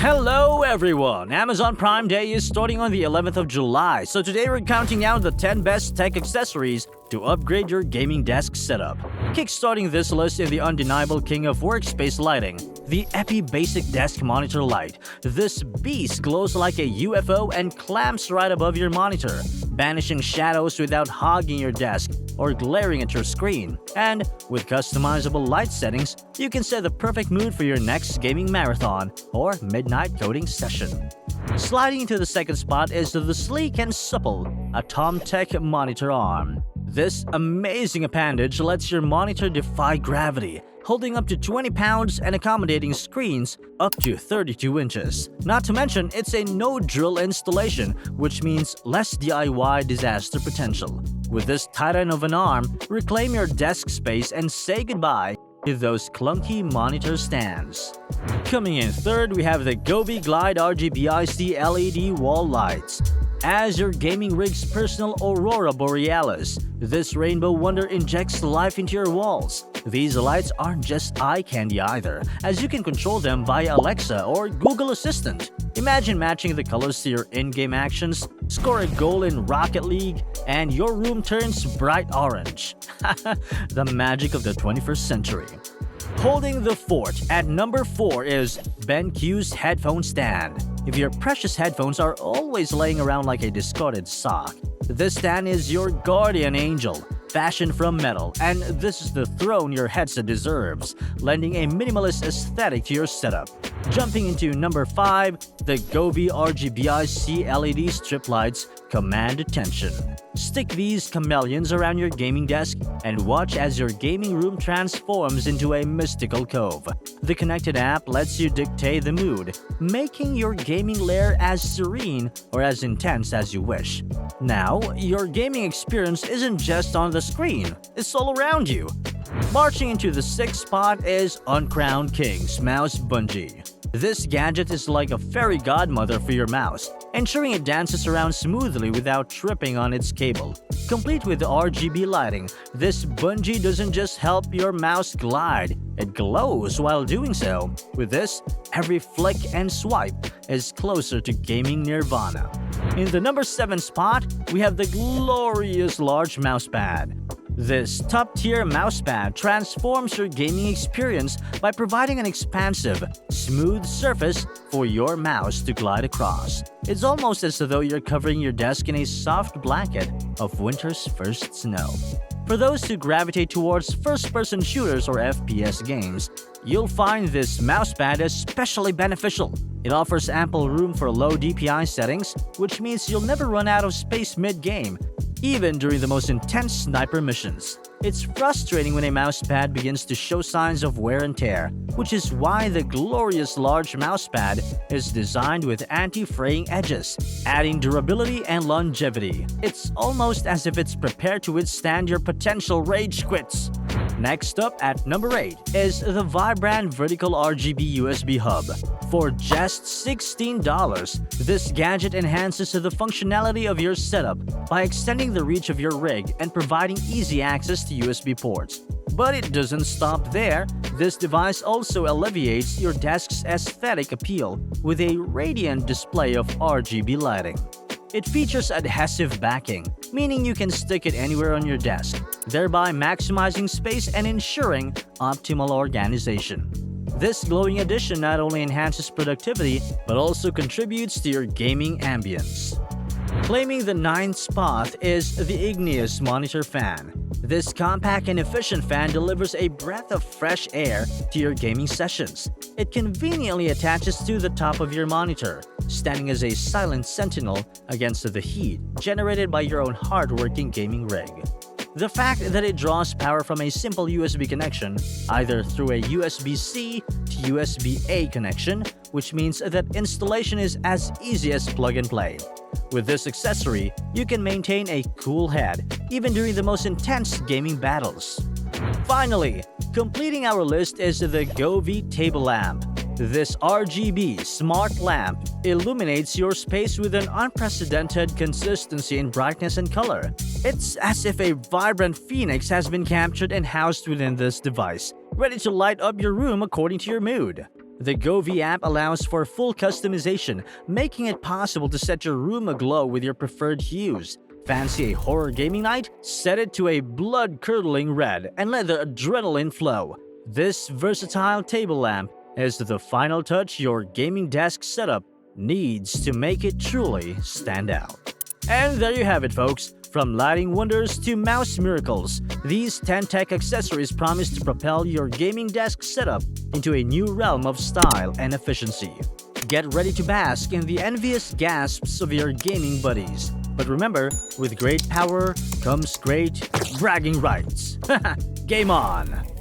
Hello everyone! Amazon Prime Day is starting on the 11th of July, so today we're counting out the 10 best tech accessories to upgrade your gaming desk setup. Kickstarting this list is the undeniable king of workspace lighting, the EppieBasic Desk Monitor Light. This beast glows like a UFO and clamps right above your monitor, banishing shadows without hogging your desk or glaring at your screen. And with customizable light settings, you can set the perfect mood for your next gaming marathon or midnight coding session. Sliding into the second spot is the sleek and supple Atumtek Monitor Arm. This amazing appendage lets your monitor defy gravity, holding up to 20 pounds and accommodating screens up to 32 inches. Not to mention, it's a no-drill installation, which means less DIY disaster potential. With this titan of an arm, reclaim your desk space and say goodbye to those clunky monitor stands. Coming in third, we have the Govee LED RGB LED wall lights. As your gaming rig's personal aurora borealis, this rainbow wonder injects life into your walls. These lights aren't just eye candy either, as you can control them via Alexa or Google Assistant. Imagine matching the colors to your in-game actions, score a goal in Rocket League, and your room turns bright orange. The magic of the 21st century. Holding the fort at number 4 is BenQ's headphone stand. If your precious headphones are always laying around like a discarded sock, this stand is your guardian angel, fashioned from metal, and this is the throne your headset deserves, lending a minimalist aesthetic to your setup. Jumping into number 5, the Govee RGB LED Strip lights command attention. Stick these chameleons around your gaming desk and watch as your gaming room transforms into a mystical cove. The connected app lets you dictate the mood, making your gaming lair as serene or as intense as you wish. Now, your gaming experience isn't just on the screen, it's all around you. Marching into the 6th spot is Uncrowned King's mouse Bungee. This gadget is like a fairy godmother for your mouse, ensuring it dances around smoothly without tripping on its cable. Complete with RGB lighting, this Bungee doesn't just help your mouse glide, it glows while doing so. With this, every flick and swipe is closer to gaming nirvana. In the number 7 spot, we have the glorious large mousepad. This top-tier mousepad transforms your gaming experience by providing an expansive, smooth surface for your mouse to glide across. It's almost as though you're covering your desk in a soft blanket of winter's first snow. For those who gravitate towards first-person shooters or FPS games, you'll find this mousepad especially beneficial. It offers ample room for low DPI settings, which means you'll never run out of space mid-game, even during the most intense sniper missions. It's frustrating when a mousepad begins to show signs of wear and tear, which is why the glorious large mousepad is designed with anti-fraying edges, adding durability and longevity. It's almost as if it's prepared to withstand your potential rage quits. Next up at number 8 is the Vibrant Vertical RGB USB Hub. For just $16, this gadget enhances the functionality of your setup by extending the reach of your rig and providing easy access to USB ports. But it doesn't stop there. This device also alleviates your desk's aesthetic appeal with a radiant display of RGB lighting. It features adhesive backing, meaning you can stick it anywhere on your desk, thereby maximizing space and ensuring optimal organization. This glowing addition not only enhances productivity, but also contributes to your gaming ambience. Claiming the 9th spot is the Igneous Monitor Fan. This compact and efficient fan delivers a breath of fresh air to your gaming sessions. It conveniently attaches to the top of your monitor, standing as a silent sentinel against the heat generated by your own hard-working gaming rig. The fact that it draws power from a simple USB connection, either through a USB-C to USB-A connection, which means that installation is as easy as plug and play. With this accessory, you can maintain a cool head, even during the most intense gaming battles. Finally, completing our list is the Govee Table Lamp. This RGB smart lamp illuminates your space with an unprecedented consistency in brightness and color. It's as if a vibrant phoenix has been captured and housed within this device, ready to light up your room according to your mood. The Govee app allows for full customization, making it possible to set your room aglow with your preferred hues. Fancy a horror gaming night? Set it to a blood-curdling red and let the adrenaline flow. This versatile table lamp is the final touch your gaming desk setup needs to make it truly stand out. And there you have it, folks. From lighting wonders to mouse miracles, these 10 tech accessories promise to propel your gaming desk setup into a new realm of style and efficiency. Get ready to bask in the envious gasps of your gaming buddies. But remember, with great power comes great bragging rights. Game on!